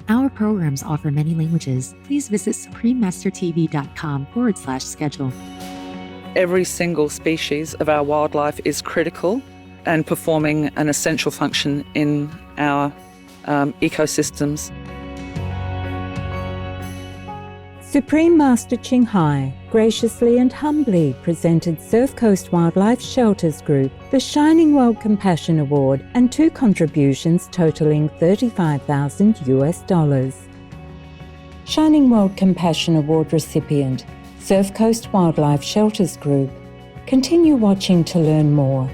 Our programs offer many languages. Please visit suprememastertv.com/schedule. Every single species of our wildlife is critical and performing an essential function in our ecosystems. Supreme Master Qinghai graciously and humbly presented Surf Coast Wildlife Shelters Group the Shining World Compassion Award and 2 contributions totaling $35,000. Shining World Compassion Award recipient, Surf Coast Wildlife Shelters Group. Continue watching to learn more.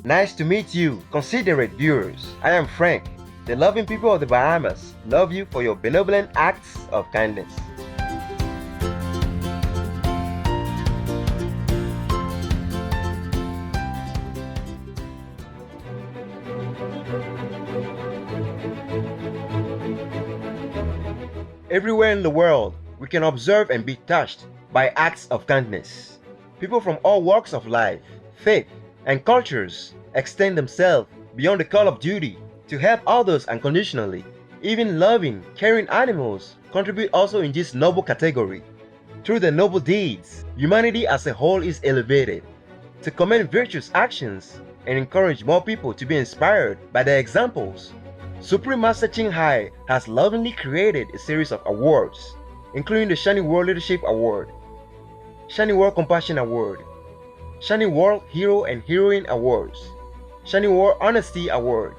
Nice to meet you, considerate viewers. I am Frank. The loving people of the Bahamas love you for your benevolent acts of kindness. Everywhere in the world, we can observe and be touched by acts of kindness. People from all walks of life, faith, and cultures extend themselves beyond the call of duty to help others unconditionally. Even loving, caring animals contribute also in this noble category. Through their noble deeds, humanity as a whole is elevated. To commend virtuous actions and encourage more people to be inspired by their examples, Supreme Master Qinghai has lovingly created a series of awards, including the Shining World Leadership Award, Shining World Compassion Award, Shining World Hero and Heroine Awards, Shining World Honesty Award,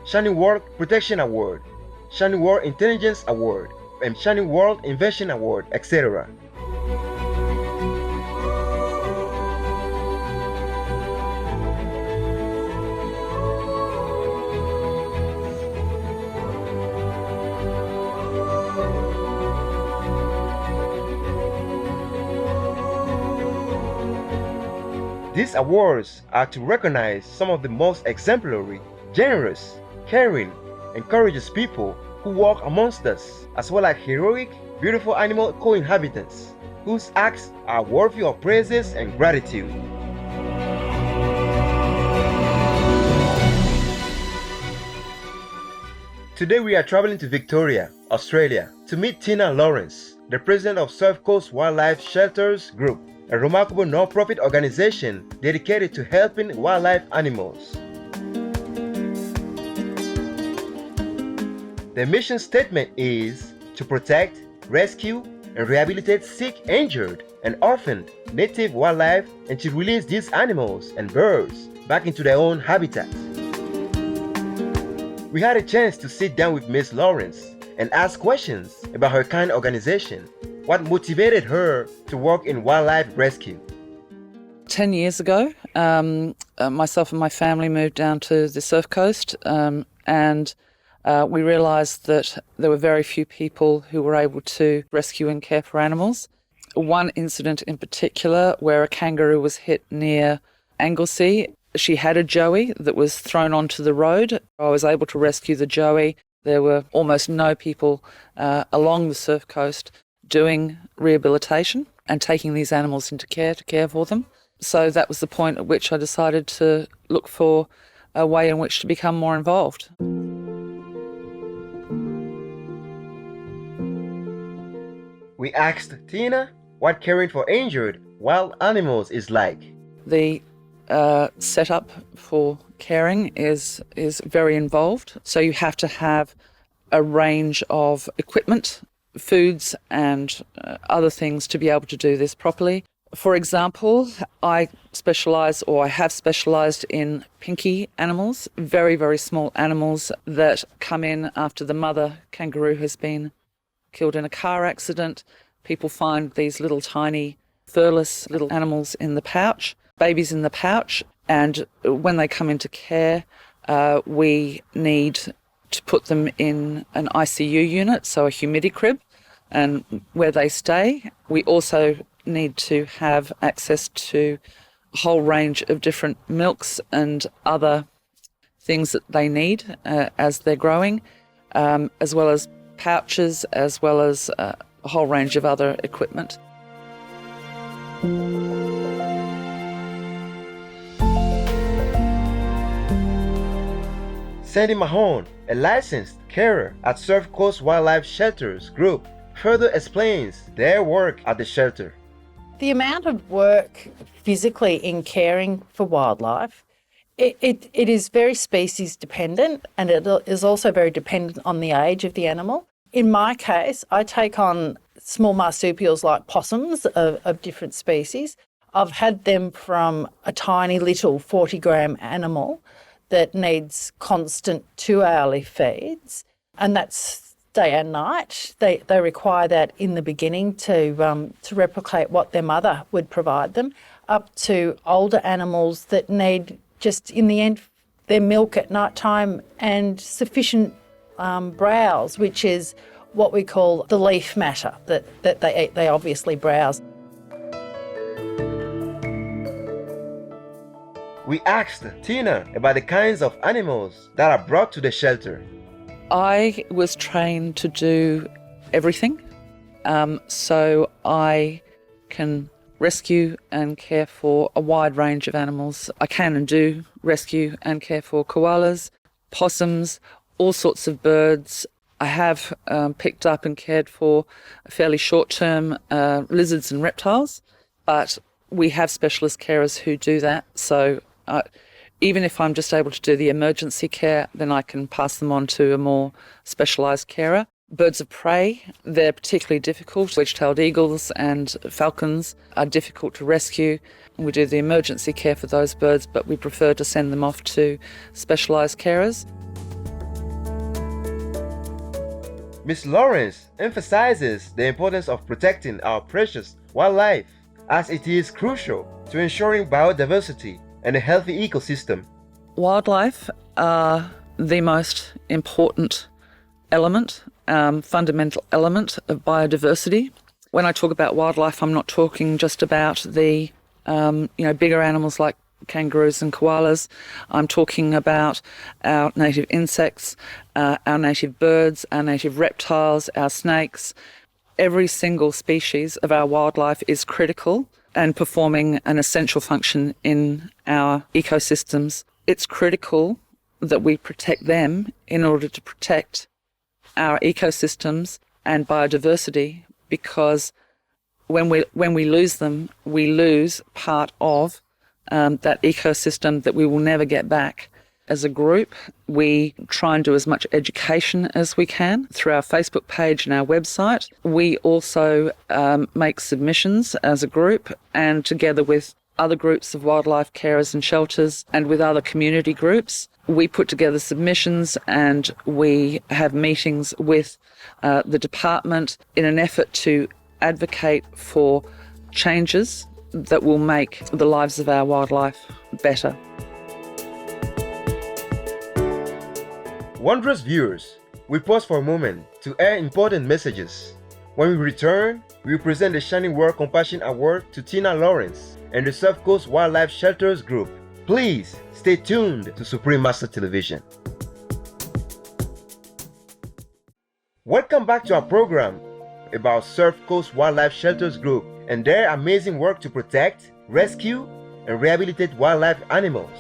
Shining World Protection Award, Shining World Intelligence Award, and Shining World Invention Award, etc. These awards are to recognize some of the most exemplary, generous, caring, and courageous people who walk amongst us, as well as heroic, beautiful animal co-inhabitants, whose acts are worthy of praises and gratitude. Today we are traveling to Victoria, Australia, to meet Tina Lawrence, the president of Surf Coast Wildlife Shelters Group, a remarkable non-profit organization dedicated to helping wildlife animals. Their mission statement is to protect, rescue, and rehabilitate sick, injured, and orphaned native wildlife and to release these animals and birds back into their own habitat. We had a chance to sit down with Ms. Lawrence and ask questions about her kind organization. What motivated her to work in wildlife rescue? 10 years ago, myself and my family moved down to the Surf Coast, and we realised that there were very few people who were able to rescue and care for animals. One incident in particular where a kangaroo was hit near Anglesey. She had a joey that was thrown onto the road. I was able to rescue the joey. There were almost no people along the Surf Coast doing rehabilitation and taking these animals into care to care for them. So that was the point at which I decided to look for a way in which to become more involved. We asked Tina what caring for injured wild animals is like. The setup for caring is very involved. So you have to have a range of equipment, foods and other things to be able to do this properly. For example, I have specialised in pinky animals, very, very small animals that come in after the mother kangaroo has been killed in a car accident. People find these little tiny furless little animals in the pouch, babies in the pouch, and when they come into care, we need to put them in an ICU unit, so a humidity crib, and where they stay. We also need to have access to a whole range of different milks and other things that they need as they're growing, as well as pouches, as well as a whole range of other equipment. Sandy Mahone, a licensed carer at Surf Coast Wildlife Shelters Group, further explains their work at the shelter. The amount of work physically in caring for wildlife, it is very species dependent, and it is also very dependent on the age of the animal. In my case, I take on small marsupials like possums of different species. I've had them from a tiny little 40-gram animal that needs constant 2-hourly feeds, and that's day and night. They require that in the beginning to replicate what their mother would provide them, up to older animals that need just, in the end, their milk at night time and sufficient browse, which is what we call the leaf matter that they eat. They obviously browse. We asked Tina about the kinds of animals that are brought to the shelter. I was trained to do everything, so I can rescue and care for a wide range of animals. I can and do rescue and care for koalas, possums, all sorts of birds. I have picked up and cared for fairly short-term lizards and reptiles, but we have specialist carers who do that. So even if I'm just able to do the emergency care, then I can pass them on to a more specialised carer. Birds of prey, they're particularly difficult. Wedge-tailed eagles and falcons are difficult to rescue. We do the emergency care for those birds, but we prefer to send them off to specialised carers. Ms. Lawrence emphasizes the importance of protecting our precious wildlife, as it is crucial to ensuring biodiversity and a healthy ecosystem. Wildlife are the most important element, fundamental element of biodiversity. When I talk about wildlife, I'm not talking just about the bigger animals like kangaroos and koalas. I'm talking about our native insects, our native birds, our native reptiles, our snakes. Every single species of our wildlife is critical and performing an essential function in our ecosystems. It's critical that we protect them in order to protect our ecosystems and biodiversity, because when we lose them, we lose part of that ecosystem that we will never get back. As a group, we try and do as much education as we can through our Facebook page and our website. We also make submissions as a group, and together with other groups of wildlife carers and shelters and with other community groups, we put together submissions and we have meetings with the department in an effort to advocate for changes that will make the lives of our wildlife better. Wondrous viewers, we pause for a moment to air important messages. When we return, we will present the Shining World Compassion Award to Tina Lawrence and the Surf Coast Wildlife Shelters Group. Please stay tuned to Supreme Master Television. Welcome back to our program about Surf Coast Wildlife Shelters Group and their amazing work to protect, rescue, and rehabilitate wildlife animals.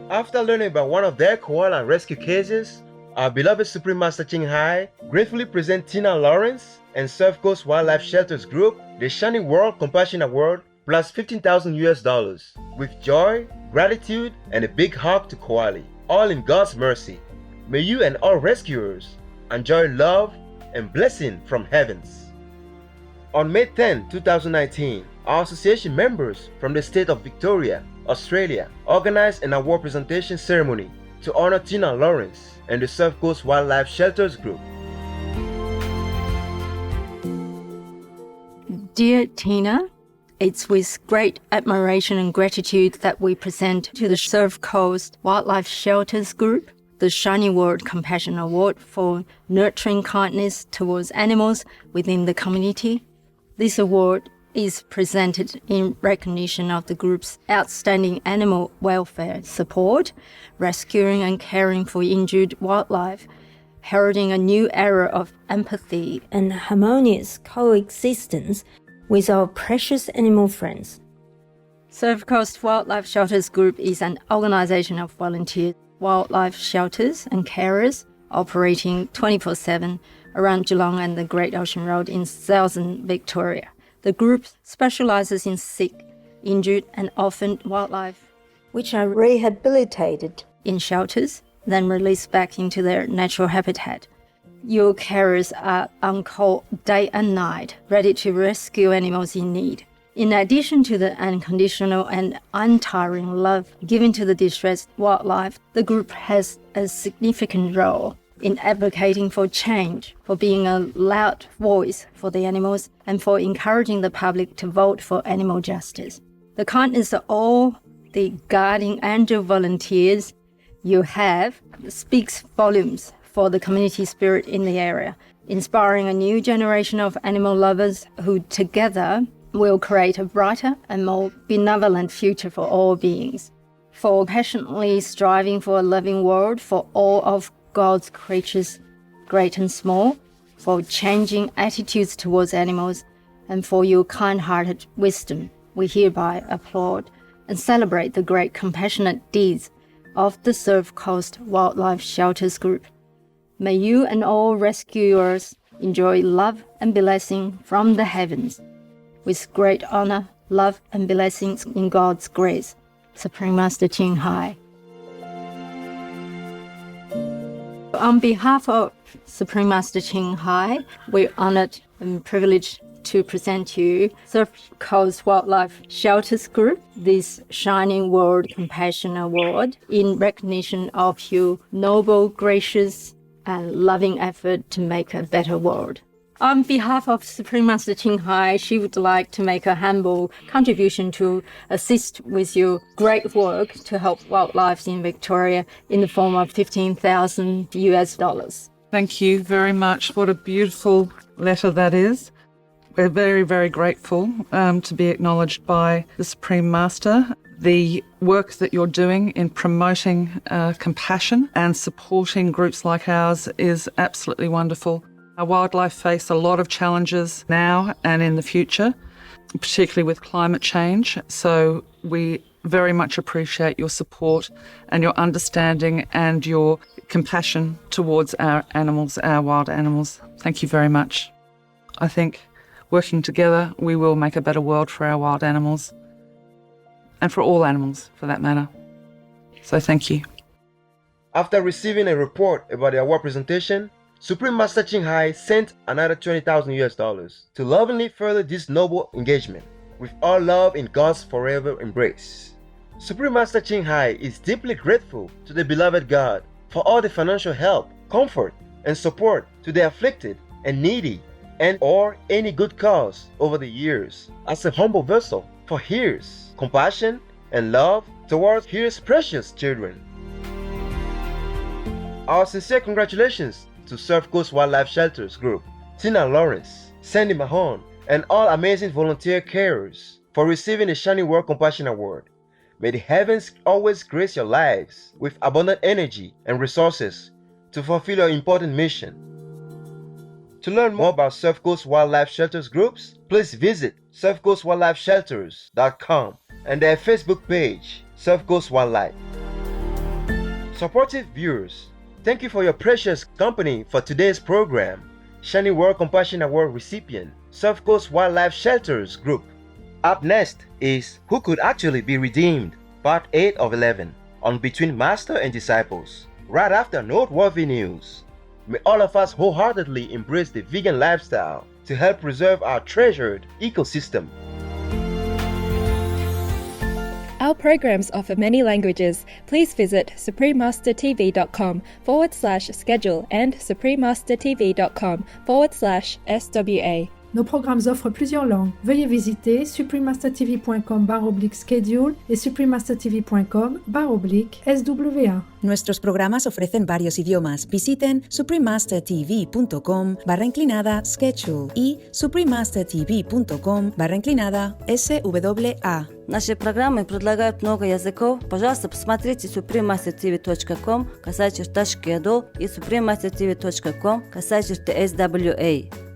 After learning about one of their koala rescue cases, our beloved Supreme Master Ching Hai gratefully presents Tina Lawrence and Surf Coast Wildlife Shelters Group the Shining World Compassion Award plus $15,000 with joy, gratitude, and a big hug to Koali, all in God's mercy. May you and all rescuers enjoy love and blessing from heavens. On May 10, 2019, our association members from the state of Victoria, Australia, organized an award presentation ceremony to honor Tina Lawrence and the Surf Coast Wildlife Shelters Group. Dear Tina, it's with great admiration and gratitude that we present to the Surf Coast Wildlife Shelters Group the Shining World Compassion Award for nurturing kindness towards animals within the community. This award is presented in recognition of the group's outstanding animal welfare support, rescuing and caring for injured wildlife, heralding a new era of empathy and harmonious coexistence with our precious animal friends. Surf Coast Wildlife Shelters Group is an organization of volunteer wildlife shelters and carers operating 24/7 around Geelong and the Great Ocean Road in southern Victoria. The group specializes in sick, injured and orphaned wildlife, which are rehabilitated in shelters, then released back into their natural habitat. Your carers are on call day and night, ready to rescue animals in need. In addition to the unconditional and untiring love given to the distressed wildlife, the group has a significant role in advocating for change, for being a loud voice for the animals, and for encouraging the public to vote for animal justice. The kindness of all the guardian angel volunteers you have speaks volumes for the community spirit in the area, inspiring a new generation of animal lovers who together will create a brighter and more benevolent future for all beings. For passionately striving for a living world for all of God's creatures, great and small, for changing attitudes towards animals, and for your kind-hearted wisdom, we hereby applaud and celebrate the great compassionate deeds of the Surf Coast Wildlife Shelters Group. May you and all rescuers enjoy love and blessing from the heavens. With great honor, love and blessings in God's grace. Supreme Master Ching Hai. On behalf of Supreme Master Ching Hai, we're honored and privileged to present you Surf Coast Wildlife Shelters Group this Shining World Compassion Award in recognition of your noble, gracious, and loving effort to make a better world. On behalf of Supreme Master Ching Hai, she would like to make a humble contribution to assist with your great work to help wildlife in Victoria in the form of $15,000. Thank you very much. What a beautiful letter that is. We're very, very grateful to be acknowledged by the Supreme Master. The work that you're doing in promoting compassion and supporting groups like ours is absolutely wonderful. Our wildlife face a lot of challenges now and in the future, particularly with climate change. So we very much appreciate your support and your understanding and your compassion towards our animals, our wild animals. Thank you very much. I think working together, we will make a better world for our wild animals and for all animals, for that matter. So thank you. After receiving a report about the award presentation, Supreme Master Ching Hai sent another $20,000 to lovingly further this noble engagement with all love in God's forever embrace. Supreme Master Ching Hai is deeply grateful to the beloved God for all the financial help, comfort, and support to the afflicted and needy and or any good cause over the years as a humble vessel for His compassion and love towards His precious children. Our sincere congratulations to Surf Coast Wildlife Shelters Group, Tina Lawrence, Sandy Mahon, and all amazing volunteer carers for receiving the Shining World Compassion Award. May the heavens always grace your lives with abundant energy and resources to fulfill your important mission. To learn more about Surf Coast Wildlife Shelters groups, please visit surfcoastwildlifeshelters.com and their Facebook page, Surf Coast Wildlife. Supportive viewers, thank you for your precious company for today's program. Shining World Compassion Award recipient, Surf Coast Wildlife Shelters Group. Up next is Who Could Actually Be Redeemed, Part 8 of 11, on Between Master and Disciples, right after noteworthy news. May all of us wholeheartedly embrace the vegan lifestyle to help preserve our treasured ecosystem. Our programs offer many languages. Please visit suprememastertv.com/schedule and suprememastertv.com/SWA. Nos programmes offrent plusieurs langues. Veuillez visiter suprememastertv.com/schedule et suprememastertv.com/SWA. Nuestros programas ofrecen varios idiomas. Visiten suprememastertv.com/schedule y suprememastertv.com/SWA. Наши программы предлагают много языков. Пожалуйста, посмотрите suprememastertv.com /schedule и suprememastertv.com /SWA.